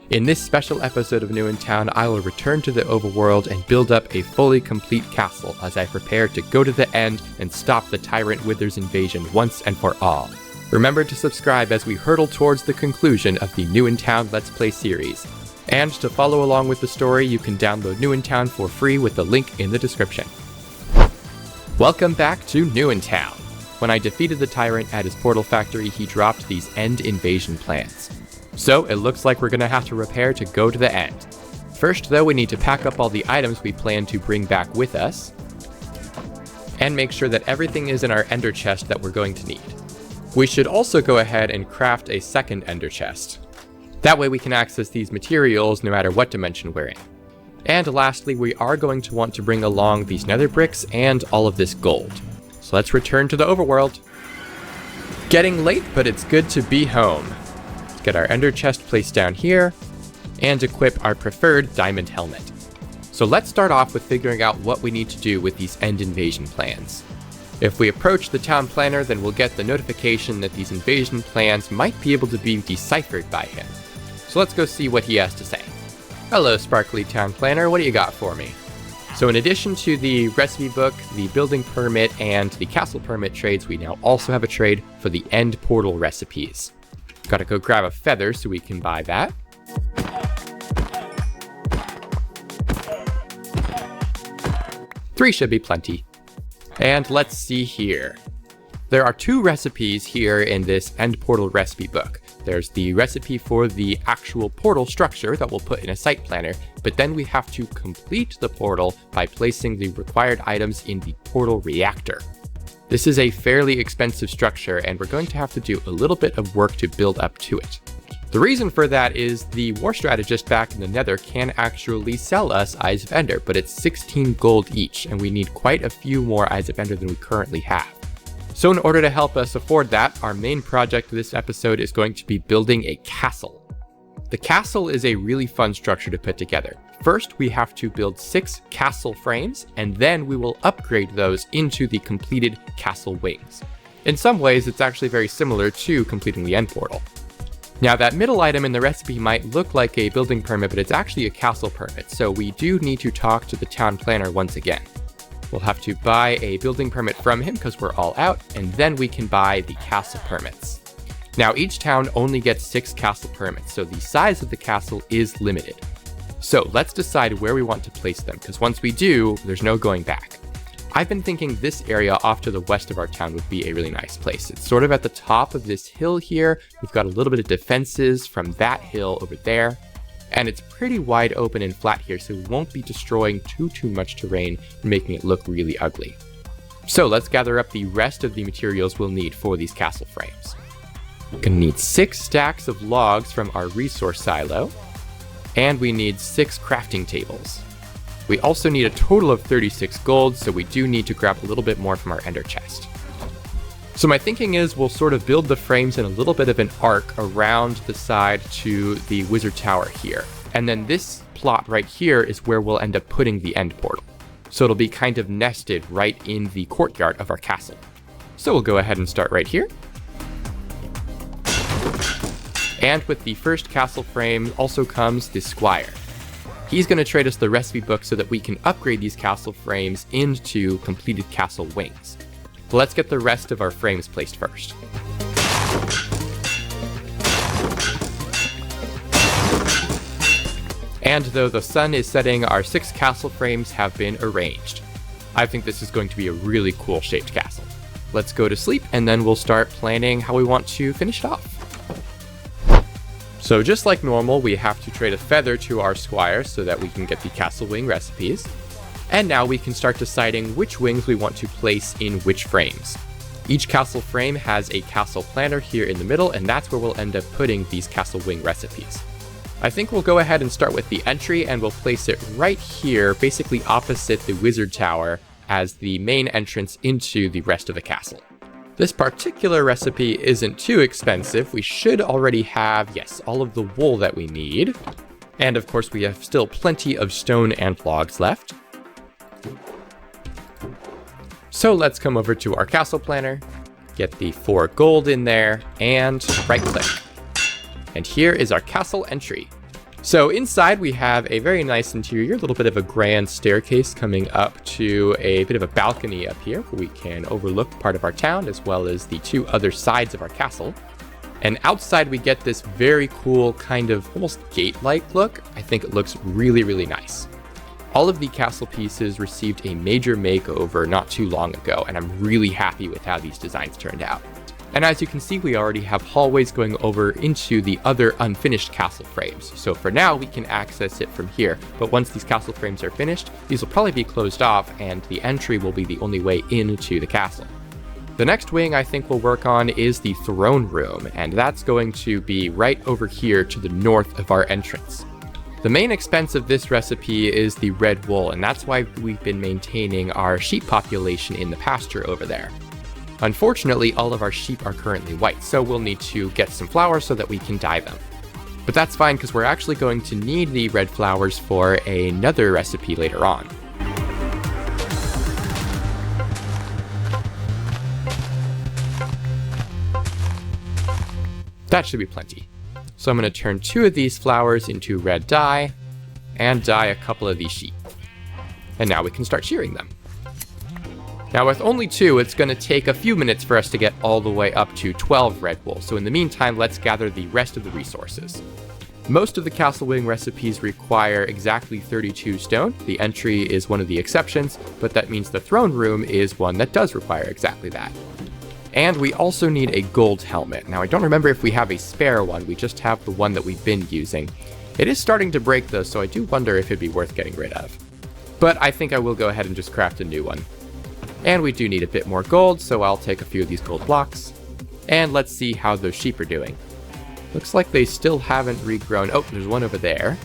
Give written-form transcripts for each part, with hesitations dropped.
In this special episode of New in Town, I will return to the Overworld and build up a fully complete castle as I prepare to go to the end and stop the Tyrant Wither's invasion once and for all. Remember to subscribe as we hurtle towards the conclusion of the New in Town Let's Play series. And to follow along with the story, you can download New in Town for free with the link in the description. Welcome back to New in Town. When I defeated the Tyrant at his portal factory, he dropped these end invasion plans. So it looks like we're gonna have to prepare to go to the end. First though, we need to pack up all the items we plan to bring back with us, and make sure that everything is in our ender chest that we're going to need. We should also go ahead and craft a second ender chest. That way we can access these materials no matter what dimension we're in. And lastly, we are going to want to bring along these nether bricks and all of this gold. So let's return to the Overworld. Getting late, but it's good to be home. Let's get our ender chest placed down here and equip our preferred diamond helmet. So let's start off with figuring out what we need to do with these end invasion plans. If we approach the town planner, then we'll get the notification that these invasion plans might be able to be deciphered by him. So let's go see what he has to say. Hello, sparkly town planner, what do you got for me? So in addition to the recipe book, the building permit, and the castle permit trades, we now also have a trade for the end portal recipes. Gotta go grab a feather so we can buy that. Three should be plenty. And let's see here. There are two recipes here in this end portal recipe book. There's the recipe for the actual portal structure that we'll put in a site planner, but then we have to complete the portal by placing the required items in the portal reactor. This is a fairly expensive structure, and we're going to have to do a little bit of work to build up to it. The reason for that is the war strategist back in the Nether can actually sell us Eyes of Ender, but it's 16 gold each, and we need quite a few more Eyes of Ender than we currently have. So in order to help us afford that, our main project this episode is going to be building a castle. The castle is a really fun structure to put together. First, we have to build 6 castle frames, and then we will upgrade those into the completed castle wings. In some ways, it's actually very similar to completing the end portal. Now that middle item in the recipe might look like a building permit, but it's actually a castle permit, so we do need to talk to the town planner once again. We'll have to buy a building permit from him because we're all out, and then we can buy the castle permits. Now each town only gets 6 castle permits, so the size of the castle is limited. So let's decide where we want to place them, because once we do, there's no going back. I've been thinking this area off to the west of our town would be a really nice place. It's sort of at the top of this hill here. We've got a little bit of defenses from that hill over there. And it's pretty wide open and flat here, so we won't be destroying too much terrain and making it look really ugly. So let's gather up the rest of the materials we'll need for these castle frames. We're gonna need 6 stacks of logs from our resource silo, and we need 6 crafting tables. We also need a total of 36 gold, so we do need to grab a little bit more from our ender chest. So my thinking is we'll sort of build the frames in a little bit of an arc around the side to the wizard tower here. And then this plot right here is where we'll end up putting the end portal. So it'll be kind of nested right in the courtyard of our castle. So we'll go ahead and start right here. And with the first castle frame also comes the squire. He's going to trade us the recipe book so that we can upgrade these castle frames into completed castle wings. Let's get the rest of our frames placed first. And though the sun is setting, our 6 castle frames have been arranged. I think this is going to be a really cool shaped castle. Let's go to sleep and then we'll start planning how we want to finish it off. So just like normal, we have to trade a feather to our squire so that we can get the castle wing recipes. And now we can start deciding which wings we want to place in which frames. Each castle frame has a castle planner here in the middle, and that's where we'll end up putting these castle wing recipes. I think we'll go ahead and start with the entry, and we'll place it right here, basically opposite the wizard tower, as the main entrance into the rest of the castle. This particular recipe isn't too expensive. We should already have, yes, all of the wool that we need. And of course we have still plenty of stone and logs left. So let's come over to our castle planner, get the 4 gold in there, and right click. And here is our castle entry. So inside we have a very nice interior, a little bit of a grand staircase coming up to a bit of a balcony up here where we can overlook part of our town as well as the two other sides of our castle. And outside we get this very cool kind of almost gate-like look. I think it looks really, really nice. All of the castle pieces received a major makeover not too long ago, and I'm really happy with how these designs turned out. And as you can see, we already have hallways going over into the other unfinished castle frames. So for now, we can access it from here. But once these castle frames are finished, these will probably be closed off and the entry will be the only way into the castle. The next wing I think we'll work on is the throne room, and that's going to be right over here to the north of our entrance. The main expense of this recipe is the red wool, and that's why we've been maintaining our sheep population in the pasture over there. Unfortunately, all of our sheep are currently white, so we'll need to get some flowers so that we can dye them. But that's fine because we're actually going to need the red flowers for another recipe later on. That should be plenty. So I'm going to turn 2 of these flowers into red dye and dye a couple of these sheep. And now we can start shearing them. Now with only 2, it's going to take a few minutes for us to get all the way up to 12 red wool, so in the meantime, let's gather the rest of the resources. Most of the castle wing recipes require exactly 32 stone. The entry is one of the exceptions, but that means the throne room is one that does require exactly that. And we also need a gold helmet. Now I don't remember if we have a spare one, we just have the one that we've been using. It is starting to break though, so I do wonder if it'd be worth getting rid of. But I think I will go ahead and just craft a new one. And we do need a bit more gold, so I'll take a few of these gold blocks. And let's see how those sheep are doing. Looks like they still haven't regrown. Oh, there's one over there.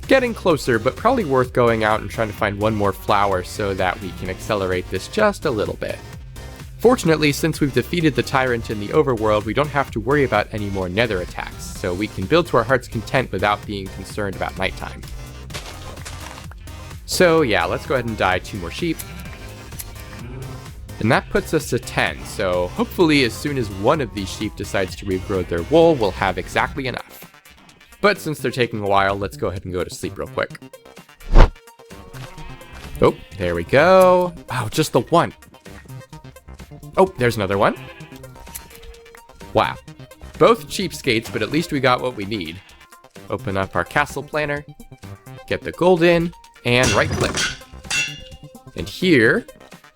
Getting closer, but probably worth going out and trying to find one more flower so that we can accelerate this just a little bit. Fortunately, since we've defeated the Tyrant in the Overworld, we don't have to worry about any more nether attacks, so we can build to our heart's content without being concerned about nighttime. So yeah, let's go ahead and dye 2 more sheep. And that puts us to 10, so hopefully as soon as one of these sheep decides to regrow their wool, we'll have exactly enough. But since they're taking a while, let's go ahead and go to sleep real quick. Oh, there we go. Wow, just the one. Oh, there's another one. Wow. Both cheapskates, but at least we got what we need. Open up our castle planner, get the gold in, and right click. And here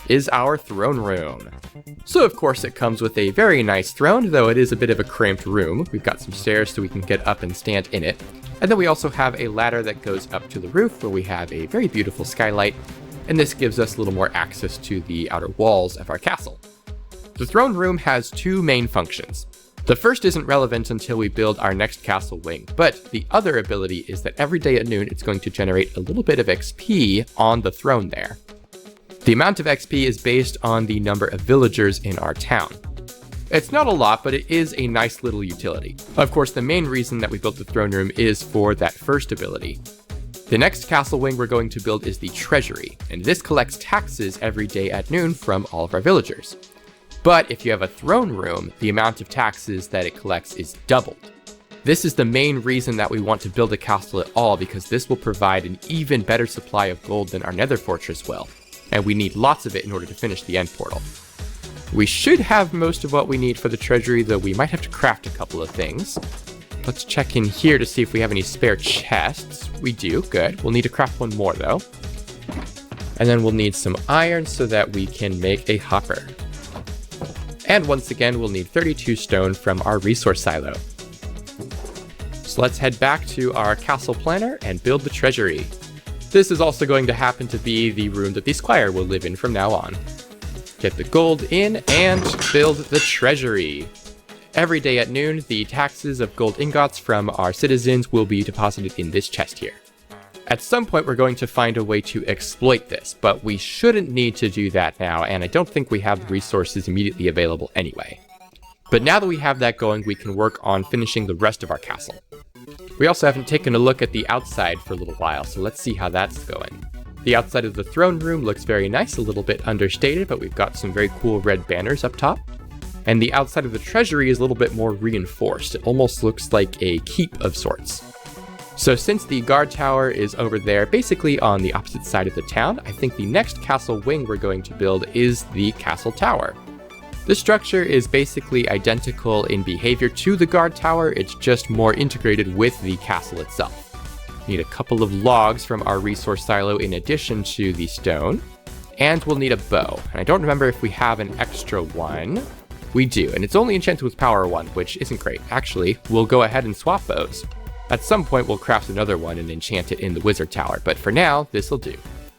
is our throne room. So of course it comes with a very nice throne, though it is a bit of a cramped room. We've got some stairs so we can get up and stand in it. And then we also have a ladder that goes up to the roof where we have a very beautiful skylight. And this gives us a little more access to the outer walls of our castle. The throne room has 2 main functions. The first isn't relevant until we build our next castle wing, but the other ability is that every day at noon it's going to generate a little bit of XP on the throne there. The amount of XP is based on the number of villagers in our town. It's not a lot, but it is a nice little utility. Of course, the main reason that we built the throne room is for that first ability. The next castle wing we're going to build is the Treasury, and this collects taxes every day at noon from all of our villagers. But if you have a throne room, the amount of taxes that it collects is doubled. This is the main reason that we want to build a castle at all, because this will provide an even better supply of gold than our nether fortress will. And we need lots of it in order to finish the end portal. We should have most of what we need for the treasury, though we might have to craft a couple of things. Let's check in here to see if we have any spare chests. We do, good. We'll need to craft one more though. And then we'll need some iron so that we can make a hopper. And once again, we'll need 32 stone from our resource silo. So let's head back to our castle planner and build the treasury. This is also going to happen to be the room that the squire will live in from now on. Get the gold in and build the treasury. Every day at noon, the taxes of gold ingots from our citizens will be deposited in this chest here. At some point, we're going to find a way to exploit this, but we shouldn't need to do that now, and I don't think we have the resources immediately available anyway. But now that we have that going, we can work on finishing the rest of our castle. We also haven't taken a look at the outside for a little while, so let's see how that's going. The outside of the throne room looks very nice, a little bit understated, but we've got some very cool red banners up top. And the outside of the treasury is a little bit more reinforced. It almost looks like a keep of sorts. So since the guard tower is over there, basically on the opposite side of the town, I think the next castle wing we're going to build is the castle tower. This structure is basically identical in behavior to the guard tower, it's just more integrated with the castle itself. Need a couple of logs from our resource silo in addition to the stone, and we'll need a bow. And I don't remember if we have an extra one. We do, and it's only enchanted with power 1, which isn't great. Actually, we'll go ahead and swap bows. At some point, we'll craft another one and enchant it in the wizard tower, but for now, this'll do.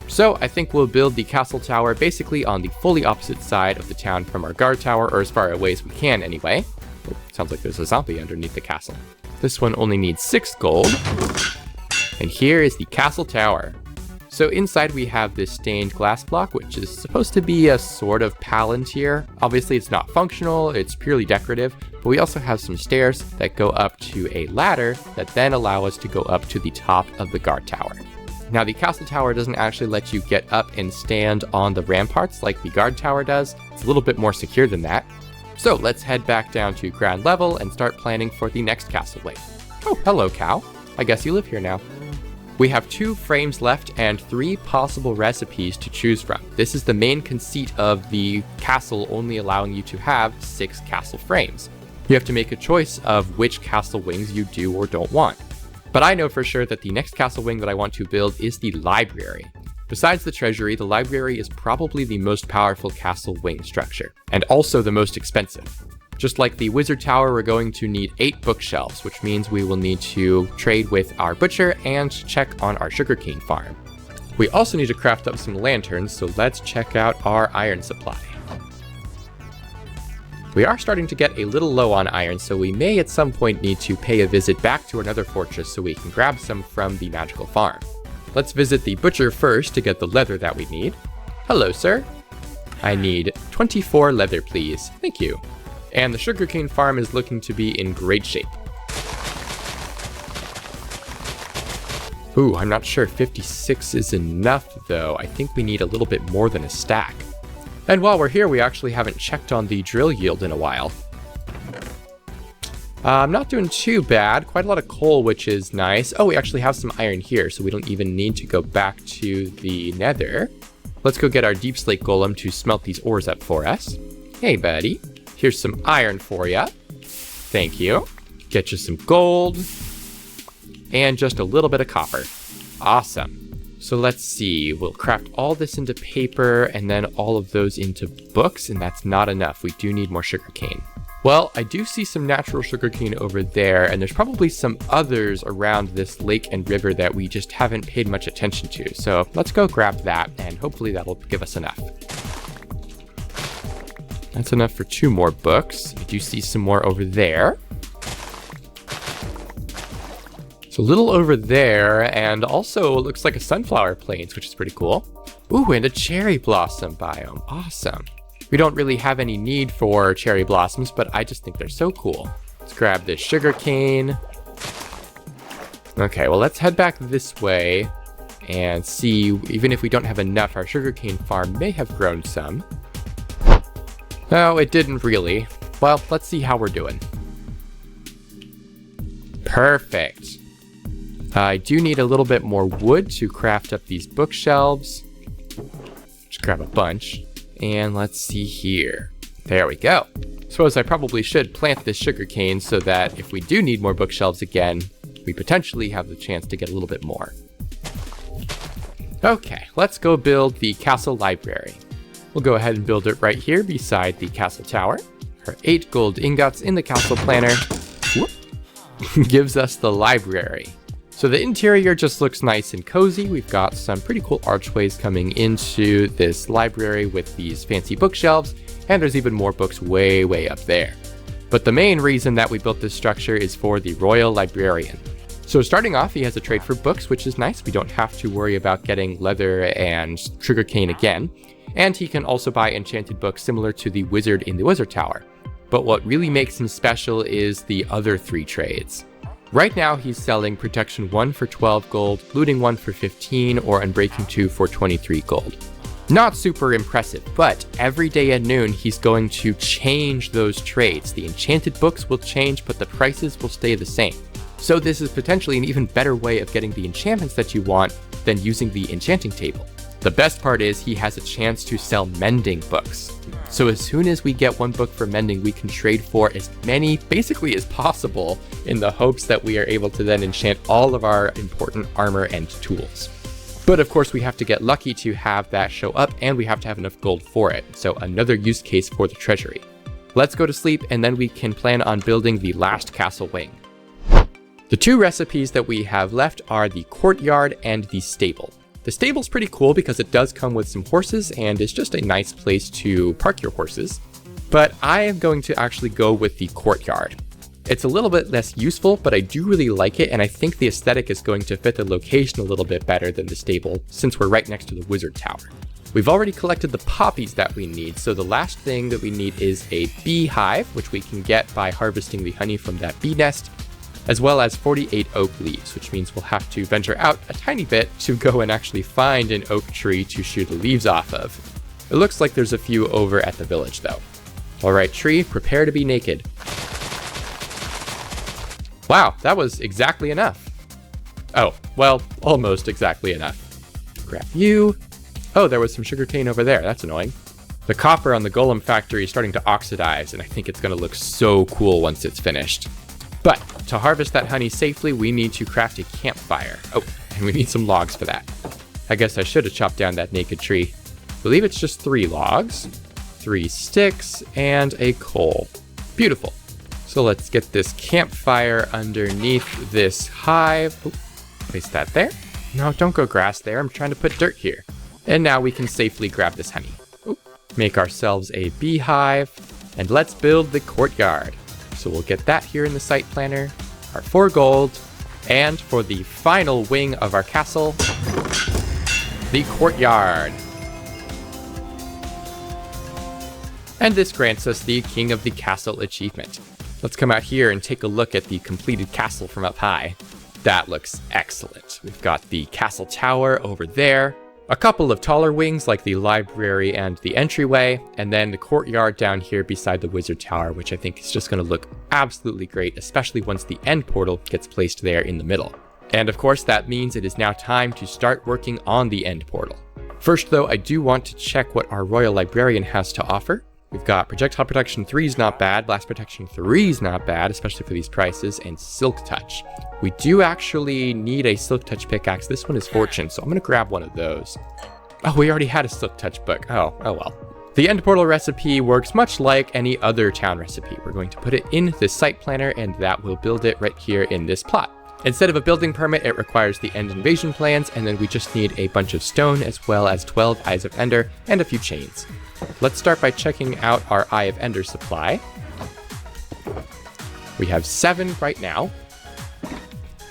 So I think we'll build the castle tower basically on the fully opposite side of the town from our guard tower, or as far away as we can anyway. Oh, sounds like there's a zombie underneath the castle. This one only needs 6 gold. And here is the castle tower. So inside we have this stained glass block, which is supposed to be a sort of palantir. Obviously it's not functional, it's purely decorative, but we also have some stairs that go up to a ladder that then allow us to go up to the top of the guard tower. Now the castle tower doesn't actually let you get up and stand on the ramparts like the guard tower does. It's a little bit more secure than that. So let's head back down to ground level and start planning for the next castle wing. Oh, hello cow. I guess you live here now. We have 2 frames left and 3 possible recipes to choose from. This is the main conceit of the castle only allowing you to have 6 castle frames. You have to make a choice of which castle wings you do or don't want. But I know for sure that the next castle wing that I want to build is the library. Besides the treasury, the library is probably the most powerful castle wing structure, and also the most expensive. Just like the wizard tower, we're going to need 8 bookshelves, which means we will need to trade with our butcher and check on our sugarcane farm. We also need to craft up some lanterns, so let's check out our iron supply. We are starting to get a little low on iron, so we may at some point need to pay a visit back to another fortress so we can grab some from the magical farm. Let's visit the butcher first to get the leather that we need. Hello, sir. I need 24 leather, please. Thank you. And the sugarcane farm is looking to be in great shape. Ooh, I'm not sure 56 is enough though. I think we need a little bit more than a stack. And while we're here, we actually haven't checked on the drill yield in a while. I'm not doing too bad. Quite a lot of coal, which is nice. Oh, we actually have some iron here, so we don't even need to go back to the nether. Let's go get our deep slate golem to smelt these ores up for us. Hey, buddy. Here's some iron for ya. Thank you. Get you some gold. And just a little bit of copper. Awesome. So let's see. We'll craft all this into paper and then all of those into books, and that's not enough. We do need more sugarcane. Well, I do see some natural sugarcane over there, and there's probably some others around this lake and river that we just haven't paid much attention to. So let's go grab that, and hopefully that'll give us enough. That's enough for 2 more books. I do see some more over there. It's a little over there, and also it looks like a sunflower plains, which is pretty cool. Ooh, and a cherry blossom biome. Awesome. We don't really have any need for cherry blossoms, but I just think they're so cool. Let's grab this sugar cane. Okay, well, let's head back this way and see. Even if we don't have enough, our sugarcane farm may have grown some. No, it didn't really. Well, let's see how we're doing. Perfect. I do need a little bit more wood to craft up these bookshelves. Just grab a bunch. And let's see here. There we go. Suppose I probably should plant this sugarcane so that if we do need more bookshelves again, we potentially have the chance to get a little bit more. Okay, let's go build the castle library. We'll go ahead and build it right here beside the castle tower. Our 8 gold ingots in the castle planner gives us the library. So the interior just looks nice and cozy. We've got some pretty cool archways coming into this library with these fancy bookshelves, and there's even more books way, way up there. But the main reason that we built this structure is for the royal librarian. So starting off, he has a trade for books, which is nice. We don't have to worry about getting leather and sugarcane again. And he can also buy enchanted books similar to the wizard in the wizard tower. But what really makes him special is the other 3 trades. Right now he's selling protection 1 for 12 gold, looting 1 for 15, or unbreaking 2 for 23 gold. Not super impressive, but every day at noon he's going to change those trades. The enchanted books will change, but the prices will stay the same. So this is potentially an even better way of getting the enchantments that you want than using the enchanting table. The best part is he has a chance to sell mending books. So as soon as we get one book for mending, we can trade for as many basically as possible in the hopes that we are able to then enchant all of our important armor and tools. But of course we have to get lucky to have that show up, and we have to have enough gold for it. So another use case for the treasury. Let's go to sleep, and then we can plan on building the last castle wing. The two recipes that we have left are the courtyard and the stable. The stable's pretty cool because it does come with some horses and is just a nice place to park your horses. But I am going to actually go with the courtyard. It's a little bit less useful, but I do really like it, and I think the aesthetic is going to fit the location a little bit better than the stable since we're right next to the wizard tower. We've already collected the poppies that we need, so the last thing that we need is a beehive, which we can get by harvesting the honey from that bee nest, as well as 48 oak leaves, which means we'll have to venture out a tiny bit to go and actually find an oak tree to shoot the leaves off of. It looks like there's a few over at the village though. Alright tree, prepare to be naked. Wow, that was exactly enough. Oh, well, almost exactly enough. Grab you. Oh, there was some sugarcane over there, that's annoying. The copper on the golem factory is starting to oxidize, and I think it's going to look so cool once it's finished. But to harvest that honey safely, we need to craft a campfire. Oh, and we need some logs for that. I guess I should have chopped down that naked tree. I believe it's just 3 logs, 3 sticks, and a coal. Beautiful. So let's get this campfire underneath this hive. Oh, place that there. No, don't go grass there. I'm trying to put dirt here. And now we can safely grab this honey. Oh, make ourselves a beehive, and let's build the courtyard. So we'll get that here in the site planner, our 4 gold, and for the final wing of our castle, the courtyard. And this grants us the King of the Castle achievement. Let's come out here and take a look at the completed castle from up high. That looks excellent. We've got the castle tower over there, a couple of taller wings like the library and the entryway, and then the courtyard down here beside the wizard tower, which I think is just going to look absolutely great, especially once the end portal gets placed there in the middle. And of course, that means it is now time to start working on the end portal. First though, I do want to check what our royal librarian has to offer. We've got projectile protection 3 is not bad, blast protection 3 is not bad, especially for these prices, and silk touch. We do actually need a silk touch pickaxe. This one is fortune, so I'm going to grab one of those. Oh, we already had a silk touch book. Oh well. The end portal recipe works much like any other town recipe. We're going to put it in the site planner, and that will build it right here in this plot. Instead of a building permit, it requires the end invasion plans, and then we just need a bunch of stone as well as 12 Eyes of Ender and a few chains. Let's start by checking out our Eye of Ender supply. We have 7 right now,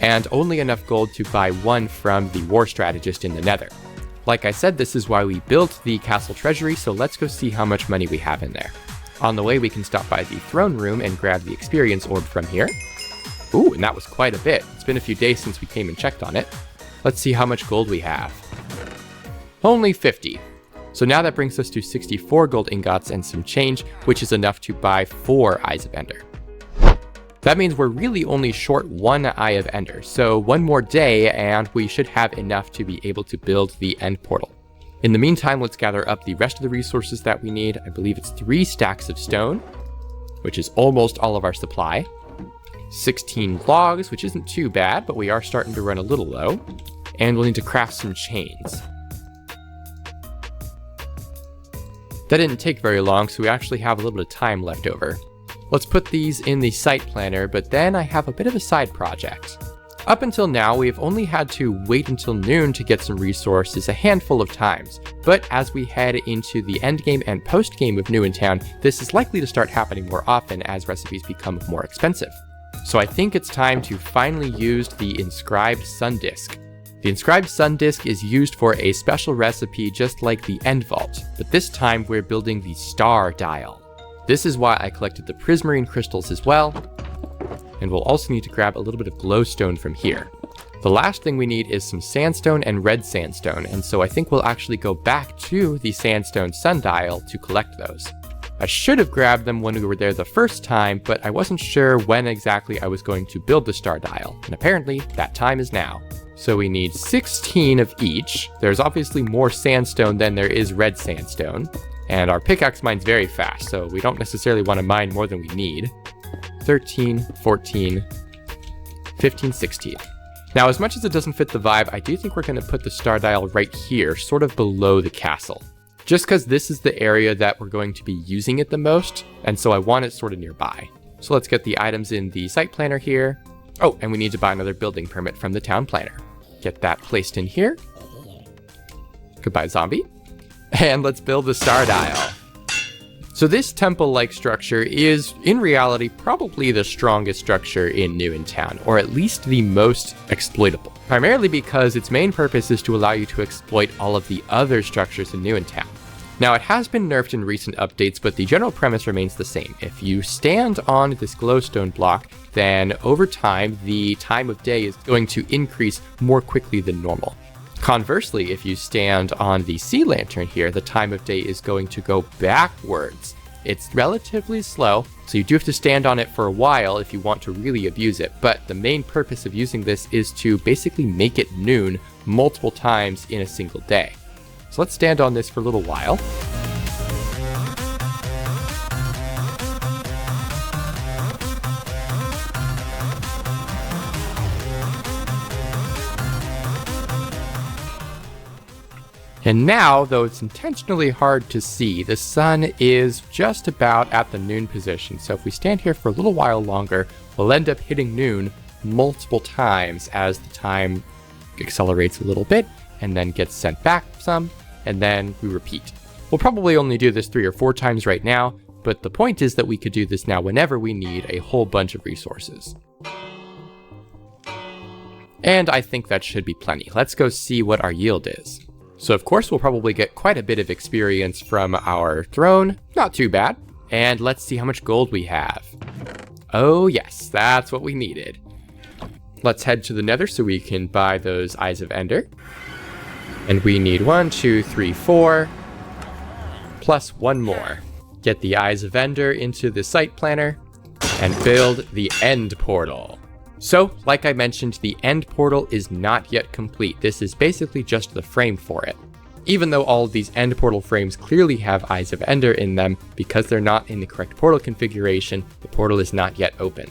and only enough gold to buy 1 from the war strategist in the Nether. Like I said, this is why we built the castle treasury, so let's go see how much money we have in there. On the way, we can stop by the throne room and grab the experience orb from here. Ooh, and that was quite a bit. It's been a few days since we came and checked on it. Let's see how much gold we have. Only 50. So now that brings us to 64 gold ingots and some change, which is enough to buy 4 Eyes of Ender. That means we're really only short 1 Eye of Ender, so 1 more day and we should have enough to be able to build the end portal. In the meantime, let's gather up the rest of the resources that we need. I believe it's 3 stacks of stone, which is almost all of our supply. 16 logs, which isn't too bad, but we are starting to run a little low. And we'll need to craft some chains. That didn't take very long, so we actually have a little bit of time left over. Let's put these in the site planner, but then I have a bit of a side project. Up until now, we've only had to wait until noon to get some resources a handful of times, but as we head into the endgame and postgame of New in Town, this is likely to start happening more often as recipes become more expensive. So I think it's time to finally use the inscribed sun disk. The inscribed sun disk is used for a special recipe just like the end vault, but this time we're building the star dial. This is why I collected the prismarine crystals as well, and we'll also need to grab a little bit of glowstone from here. The last thing we need is some sandstone and red sandstone, and so I think we'll actually go back to the sandstone sundial to collect those. I should have grabbed them when we were there the first time, but I wasn't sure when exactly I was going to build the star dial, and apparently that time is now. So we need 16 of each. There's obviously more sandstone than there is red sandstone, and our pickaxe mines very fast, so we don't necessarily want to mine more than we need. 13, 14, 15, 16. Now, as much as it doesn't fit the vibe, I do think we're going to put the star dial right here, sort of below the castle. Just because this is the area that we're going to be using it the most, and so I want it sort of nearby. So let's get the items in the site planner here. Oh, and we need to buy another building permit from the town planner. Get that placed in here. Goodbye, zombie. And let's build the star dial. So this temple-like structure is, in reality, probably the strongest structure in New in Town, or at least the most exploitable. Primarily because its main purpose is to allow you to exploit all of the other structures in New in Town. Now, it has been nerfed in recent updates, but the general premise remains the same. If you stand on this glowstone block, then over time, the time of day is going to increase more quickly than normal. Conversely, if you stand on the sea lantern here, the time of day is going to go backwards. It's relatively slow, so you do have to stand on it for a while if you want to really abuse it, but the main purpose of using this is to basically make it noon multiple times in a single day. So let's stand on this for a little while. And now, though it's intentionally hard to see, the sun is just about at the noon position. So if we stand here for a little while longer, we'll end up hitting noon multiple times as the time accelerates a little bit and then gets sent back some, and then we repeat. We'll probably only do this 3 or 4 times right now, but the point is that we could do this now whenever we need a whole bunch of resources. And I think that should be plenty. Let's go see what our yield is. So of course we'll probably get quite a bit of experience from our throne, not too bad. And let's see how much gold we have. Oh yes, that's what we needed. Let's head to the Nether so we can buy those Eyes of Ender. And we need 1, 2, 3, 4, plus 1 more. Get the Eyes of Ender into the site planner and build the end portal. So, like I mentioned, the end portal is not yet complete. This is basically just the frame for it. Even though all of these end portal frames clearly have Eyes of Ender in them, because they're not in the correct portal configuration, the portal is not yet open.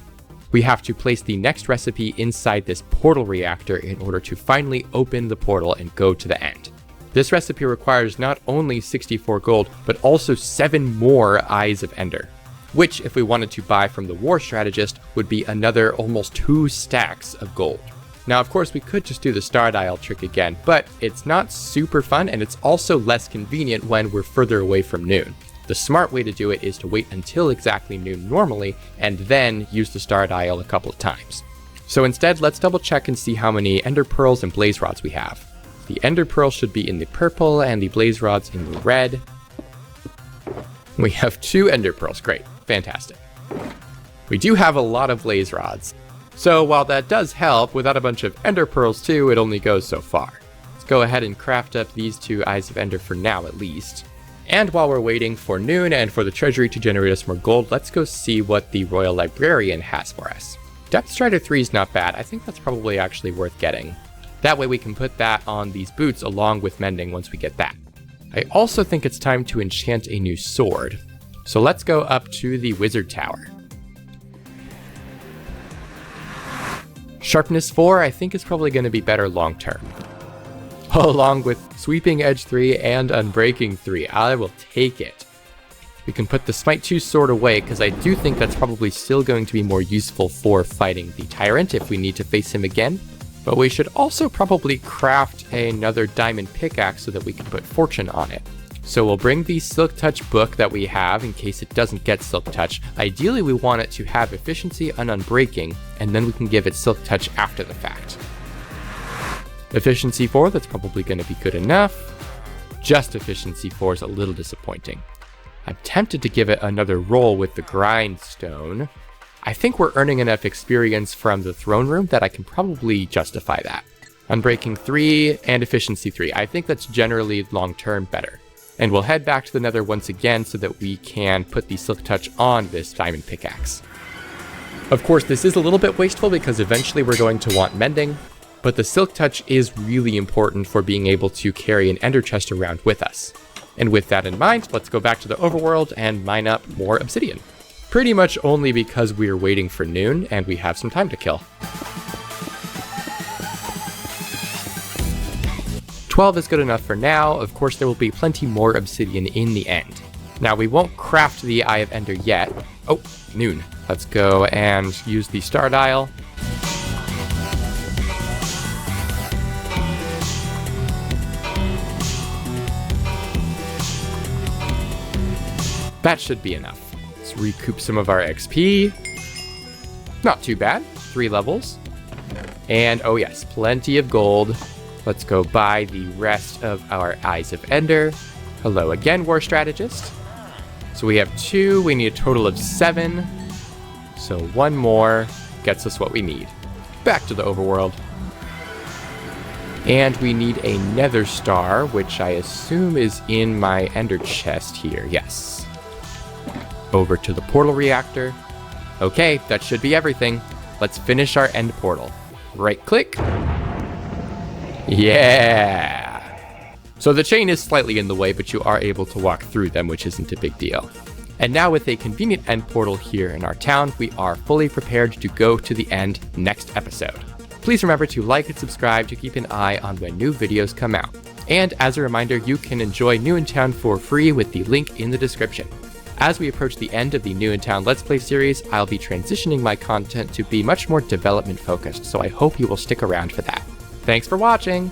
We have to place the next recipe inside this portal reactor in order to finally open the portal and go to the end. This recipe requires not only 64 gold, but also 7 more Eyes of Ender, which, if we wanted to buy from the War Strategist, would be another almost 2 stacks of gold. Now, of course, we could just do the star dial trick again, but it's not super fun, and it's also less convenient when we're further away from noon. The smart way to do it is to wait until exactly noon normally, and then use the star dial a couple of times. So instead, let's double check and see how many ender pearls and blaze rods we have. The ender pearls should be in the purple, and the blaze rods in the red. We have 2 ender pearls, great, fantastic. We do have a lot of blaze rods. So while that does help, without a bunch of ender pearls too, it only goes so far. Let's go ahead and craft up these 2 Eyes of Ender for now at least. And while we're waiting for noon and for the treasury to generate us more gold, let's go see what the Royal Librarian has for us. Depth Strider 3 is not bad. I think that's probably actually worth getting. That way we can put that on these boots along with mending once we get that. I also think it's time to enchant a new sword. So let's go up to the Wizard Tower. Sharpness 4 I think is probably going to be better long term. Along with Sweeping Edge 3 and Unbreaking 3. I will take it. We can put the Smite 2 sword away, because I do think that's probably still going to be more useful for fighting the Tyrant if we need to face him again. But we should also probably craft another diamond pickaxe so that we can put Fortune on it. So we'll bring the Silk Touch book that we have in case it doesn't get Silk Touch. Ideally we want it to have Efficiency and Unbreaking, and then we can give it Silk Touch after the fact. Efficiency 4, that's probably going to be good enough. Just Efficiency 4 is a little disappointing. I'm tempted to give it another roll with the Grindstone. I think we're earning enough experience from the throne room that I can probably justify that. Unbreaking 3 and Efficiency 3. I think that's generally long-term better. And we'll head back to the Nether once again so that we can put the Silk Touch on this diamond pickaxe. Of course, this is a little bit wasteful because eventually we're going to want mending, but the Silk Touch is really important for being able to carry an ender chest around with us. And with that in mind, let's go back to the overworld and mine up more obsidian. Pretty much only because we are waiting for noon and we have some time to kill. 12 is good enough for now. Of course, there will be plenty more obsidian in the end. Now, we won't craft the Eye of Ender yet. Oh, noon. Let's go and use the star dial. That should be enough. Let's recoup some of our XP. Not too bad. 3 levels. And oh yes, plenty of gold. Let's go buy the rest of our Eyes of Ender. Hello again, War Strategist. So we have 2, we need a total of 7. So 1 more gets us what we need. Back to the overworld. And we need a nether star, which I assume is in my ender chest here. Yes. Over to the portal reactor. Okay, that should be everything. Let's finish our end portal. Right click. Yeah! So the chain is slightly in the way, but you are able to walk through them, which isn't a big deal. And now with a convenient end portal here in our town, we are fully prepared to go to the end next episode. Please remember to like and subscribe to keep an eye on when new videos come out. And as a reminder, you can enjoy New in Town for free with the link in the description. As we approach the end of the New in Town Let's Play series, I'll be transitioning my content to be much more development focused, so I hope you will stick around for that. Thanks for watching!